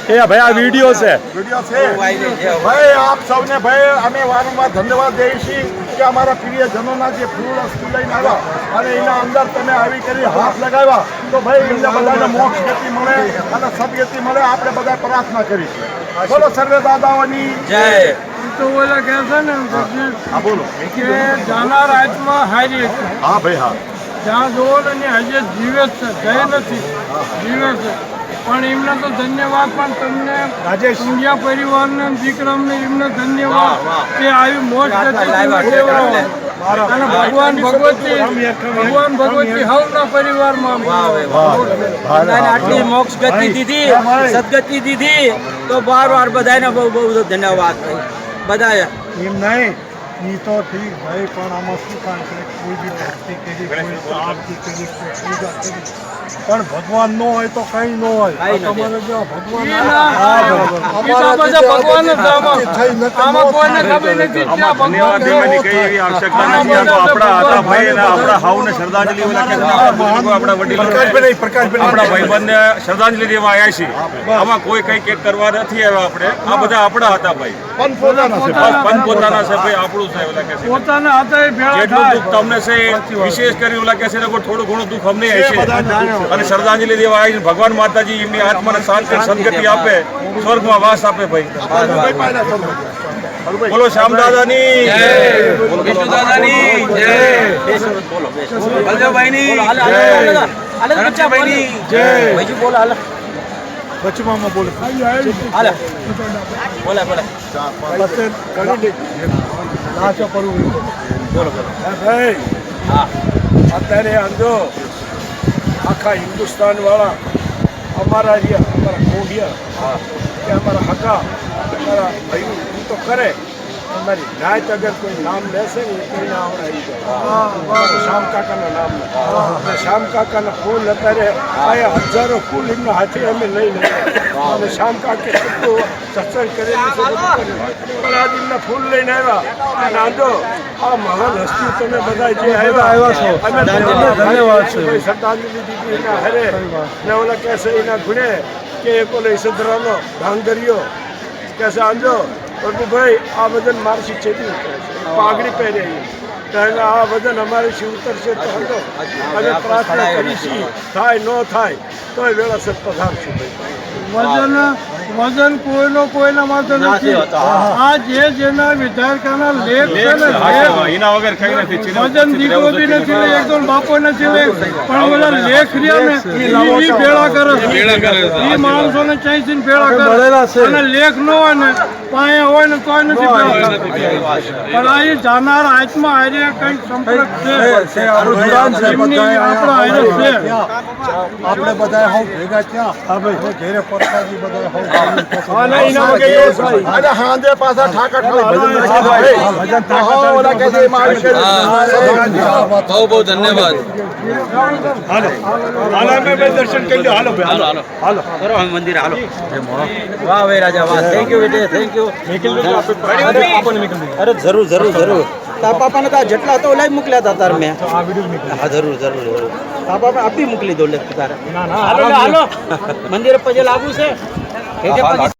એ ભાઈ આ વિડીયો છે ભાઈ આપ સૌને ભાઈ અમે વારંવાર ધન્યવાદ દઈએ છીએ કે અમારા પ્રિયજનોના જે ફૂલ વસ્તુ લઈને આવ્યા અને એના અંદર તમે આવી કરી હાથ લગાવ્યા તો ભાઈ એમને બધાને મોક્ષ ગતિ મળે અને સદગતિ મળે આપણે બધા પ્રાર્થના કરીશું. બોલો સર્વે દાદાઓની જય. તો ઓલા કહે છે ને હા બોલો. કે જાનાર આત્મા હારી છે. હા ભાઈ હા. જ્યાં જોવો ને હજે જીવે જ છે, જય નથી, જીવે છે. પણ એમને તો ધન્યવાદ, પણ તમને સુંડિયા પરિવારને વિક્રમને એમને ધન્યવાદ કે આવી મોજ ગતિ અને ભગવાન ભગવતી હવના પરિવારમાં આટલી મોક્ષ ગતિ દીધી, સદગતિ દીધી, તો વાર બધાને બહુ બહુ ધન્યવાદ બધા. એમ નહીં એ તો ઠીક ભાઈ, પણ આમાં શું કારણ કે કોઈ બી ભક્તિ કરી, કોઈ આરતી કરી, કોઈ પૂજા કરી, પણ ભગવાન ન હોય તો કઈ ન હોય. તમારે જો ભગવાન આમાં કોઈને ખબર નથી ક્યાં ભગવાન આપણા ભાઈબંધને શ્રદ્ધાંજલિ દેવા આવ્યા છીએ. આમાં કોઈ કઈ કેક કરવા નથી આવ્યા. આપણે આ બધા આપણા હતા ભાઈ, પોતાના છે ભાઈ, આપણું છે. ઓલા કે છે પોતાના હાથે ભેળા જેટલું થાય. દુઃખ તમને છે વિશેષ કરી ઓલા કે છે ને થોડું ઘણું દુઃખ અમને હશે. અને શ્રદ્ધાંજલિ દેવા આવી ભગવાન માતાજી એમની આત્માને શાંતિ સદગતિ આપે, સ્વર્ગમાં વાસ આપે ભાઈ. બોલો શ્યામ દાદાની જય, વિષ્ણુ દાદાની જય, બલદેવભાઈની જય, અનંતભાઈની જય. બીજું બોલો હાલ. વચમાં બોલે હાલ બોલે બોલે. નાચો પડવું બોલો ભાઈ. હા. અત્યારે આંધો આખા હિન્દુસ્તાન વાળા અમારા કોંડિયા કે અમારા હકા અમારા ભાઈ તો કરે. અમારી નાયત અગર કોઈ નામ લેશે ને એ કોઈ નામ આવી જાય. શ્યામ કાકાના નામ શ્યામ કાકાના ફૂલ અત્યારે આયા હજારો ફૂલ એમના હાથે અમે લઈ લઈએ અને શ્યામ કાકે કેટલું સત્સંગ કરેલું છે પણ આજે એમના ફૂલ લઈને આવ્યા અને આંધો આ મહાન હસ્તી તમે બધા જે આવ્યા છો અમે ધન્યવાદ છે. શ્રદ્ધાંજલિ દીધી એના હરે ને ઓલા કહેશે એના ગુણે કે એક ઓલે ઈસદરાનો ધાંગરિયો કહેશે આંધો પ્રભુભાઈ આ વજન મારથી ચેતી પાઘડી પહેરી તો આ વજન અમારી શી ઉતરશે તો હતો અમે પ્રાર્થના કરીશી થાય ન થાય તો એ વેળાસર પધારશું વજન કોઈના માથે નથી. આ જે જેના વિધાયકાના લેખ છે ને એના વગર કઈ નથી. વજન દીકરો બી નથી લે, એકદમ બાપો નથી લે, પણ ઓલા લેખ રહ્યા ને એ ભેળા કરે છે. એ માણસોને ચાઈથી ભેળા કરે અને લેખ ન હોય ને પાયા હોય ને તોય નથી ભેળા કરતા. પણ આ જાનાર આત્મા હારે કંઈક સંપર્ક છે, એમની આપણા હારે છે. આપણે બધા હોવ ભેગા થયા ઘેરે પડતાજી બધા હોવ અને હાંજે પાછા ઠાકા બહુ બહુ ધન્યવાદ. દર્શન કરી લો. હાલો હાલો હાલો હાલો કરો મંદિર હાલો. વાહ ભાઈ રાજા વાહ. થેન્ક યુ બેટે, થેન્ક યુ. અરે જરૂર જરૂર જરૂર. તાર પાપાને તો જેટલા હતા ઓલા મોકલ્યા હતા તાર મેં. હા જરૂર જરૂર જરૂર. તાર પાપા આપી મોકલી દો લે તારે. હાલો હાલો મંદિર પછી લાવવું છે.